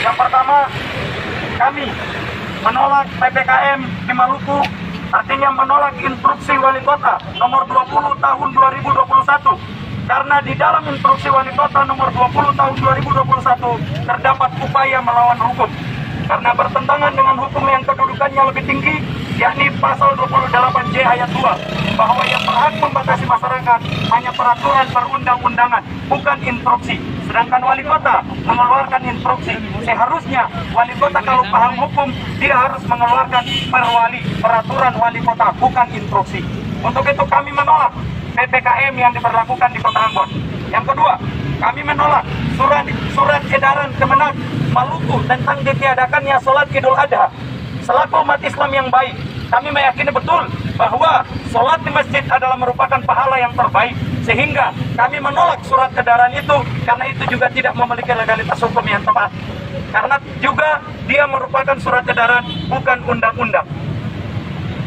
Yang pertama, kami menolak PPKM di Maluku, artinya menolak instruksi wali kota nomor 20 tahun 2021. Karena di dalam instruksi wali kota nomor 20 tahun 2021 terdapat upaya melawan hukum. Karena bertentangan dengan hukum yang kedudukannya lebih tinggi, yakni pasal 28J ayat 2, bahwa yang berhak membatasi masyarakat hanya peraturan perundang-undangan, bukan instruksi. Sedangkan wali kota mengeluarkan instruksi. Seharusnya wali kota kalau paham hukum, dia harus mengeluarkan peraturan wali kota, bukan instruksi. Untuk itu kami menolak PPKM yang diberlakukan di Kota Ambon. Yang kedua, kami menolak surat edaran Kemenak Maluku tentang ditiadakannya sholat Idul Adha. Selaku umat Islam yang baik, kami meyakini betul bahwa sholat di masjid adalah merupakan pahala yang terbaik. Sehingga kami menolak surat edaran itu, karena itu juga tidak memiliki legalitas hukum yang tepat. Karena juga dia merupakan surat edaran, bukan undang-undang.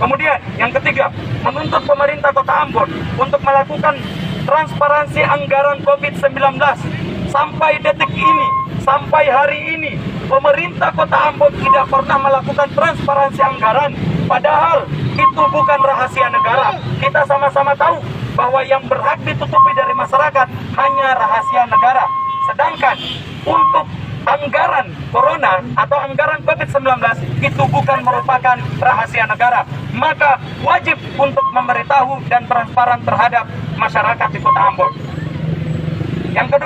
Kemudian yang ketiga, menuntut pemerintah Kota Ambon untuk melakukan transparansi anggaran COVID-19. Sampai detik ini, sampai hari ini, pemerintah Kota Ambon tidak pernah melakukan transparansi anggaran. Padahal itu bukan rahasia negara. Kita sama-sama tahu bahwa yang berhak ditutupi dari masyarakat hanya rahasia negara. Sedangkan untuk anggaran corona atau anggaran COVID-19 itu bukan merupakan rahasia negara. Maka wajib untuk memberitahu dan transparan terhadap masyarakat di Kota Ambon.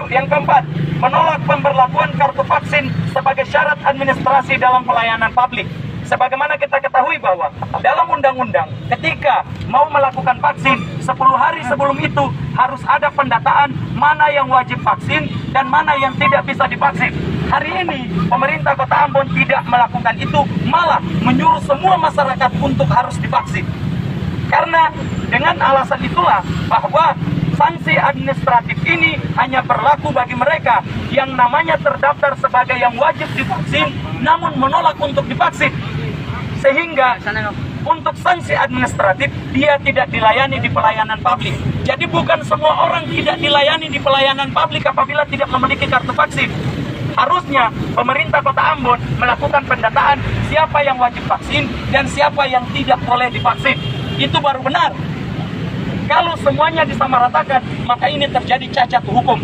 Yang keempat, menolak pemberlakuan kartu vaksin sebagai syarat administrasi dalam pelayanan publik. Sebagaimana kita ketahui bahwa dalam undang-undang ketika mau melakukan vaksin 10 hari sebelum itu harus ada pendataan mana yang wajib vaksin dan mana yang tidak bisa divaksin. Hari ini pemerintah Kota Ambon tidak melakukan itu, malah menyuruh semua masyarakat untuk harus divaksin. Karena dengan alasan itulah bahwa sanksi administratif ini hanya berlaku bagi mereka yang namanya terdaftar sebagai yang wajib divaksin namun menolak untuk divaksin. Sehingga untuk sanksi administratif dia tidak dilayani di pelayanan publik. Jadi bukan semua orang tidak dilayani di pelayanan publik apabila tidak memiliki kartu vaksin. Harusnya pemerintah Kota Ambon melakukan pendataan siapa yang wajib vaksin dan siapa yang tidak boleh divaksin. Itu baru benar. Kalau semuanya disamaratakan, maka ini terjadi cacat hukum.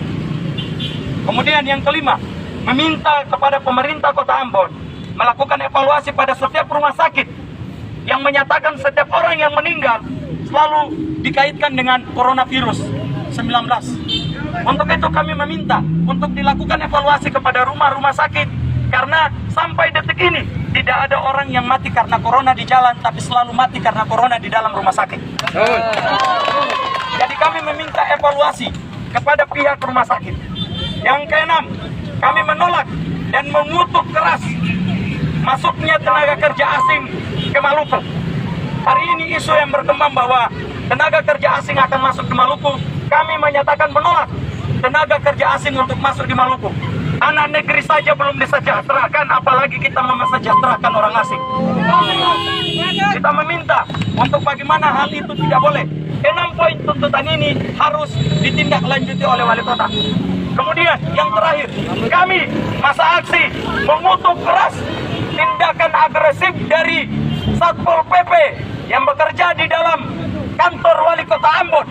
Kemudian yang kelima, meminta kepada pemerintah Kota Ambon melakukan evaluasi pada setiap rumah sakit yang menyatakan setiap orang yang meninggal selalu dikaitkan dengan coronavirus 19. Untuk itu kami meminta untuk dilakukan evaluasi kepada rumah-rumah sakit, karena sampai detik ini tidak ada orang yang mati karena corona di jalan, tapi selalu mati karena corona di dalam rumah sakit. Jadi kami meminta evaluasi kepada pihak rumah sakit. Yang keenam, kami menolak dan mengutuk keras masuknya tenaga kerja asing ke Maluku. Hari ini isu yang berkembang bahwa tenaga kerja asing akan masuk ke Maluku. Kami menyatakan menolak tenaga kerja asing untuk masuk di Maluku. Anak negeri saja belum disejahterakan, apalagi kita mesejahterakan orang asing. Kita meminta untuk bagaimana hal itu tidak boleh. 6 poin tuntutan ini harus ditindaklanjuti oleh wali kota. Kemudian yang terakhir, kami masa aksi mengutuk keras tindakan agresif dari Satpol PP yang bekerja di dalam kantor wali kota Ambon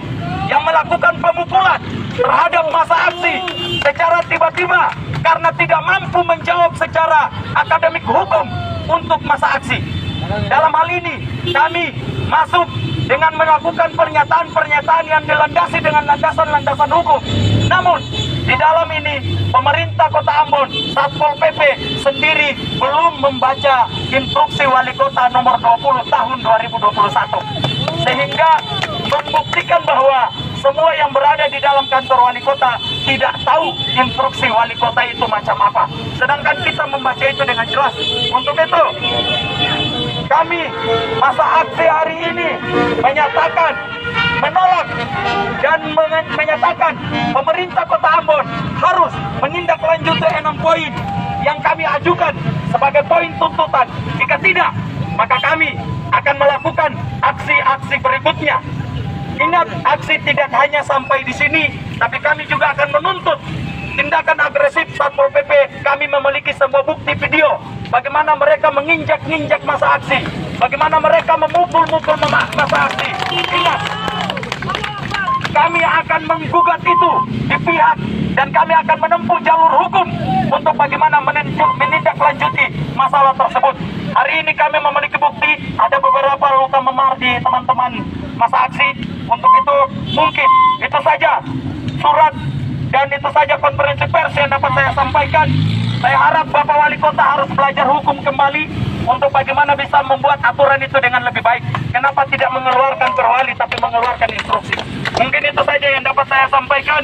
yang melakukan pemukulan terhadap masa aksi secara tiba-tiba karena tidak mampu menjawab secara akademik hukum untuk masa aksi. Dalam hal ini kami masuk dengan melakukan pernyataan-pernyataan yang dilandasi dengan landasan-landasan hukum. Namun di dalam ini pemerintah Kota Ambon, Satpol PP sendiri belum membaca instruksi wali kota nomor 20 tahun 2021. Sehingga membuktikan bahwa semua yang berada di dalam kantor wali kota tidak tahu instruksi wali kota itu macam apa. Sedangkan kita membaca itu dengan jelas. Untuk itu kami masa aksi hari ini menyatakan menolak dan menyatakan pemerintah Kota Ambon harus menindaklanjuti 6 poin yang kami ajukan sebagai poin tuntutan. Jika tidak, maka kami akan melakukan aksi-aksi berikutnya. Ingat, aksi tidak hanya sampai di sini, tapi kami juga akan menuntut tindakan agresif Satpol PP. Kami memiliki semua bukti video bagaimana mereka menginjak-injak masa aksi, bagaimana mereka memukul-mukul masa aksi. Ingat, kami akan menggugat itu di pihak dan kami akan menempuh jalur hukum untuk bagaimana menindaklanjuti masalah tersebut. Hari ini kami memiliki bukti ada beberapa luka memar di teman-teman masa aksi. Untuk itu mungkin itu saja surat dan itu saja konferensi pers yang dapat saya sampaikan. Saya harap Bapak Wali Kota harus belajar hukum kembali untuk bagaimana bisa membuat aturan itu dengan lebih baik. Kenapa tidak mengeluarkan perwali tapi mengeluarkan instruksi? Mungkin itu saja yang dapat saya sampaikan.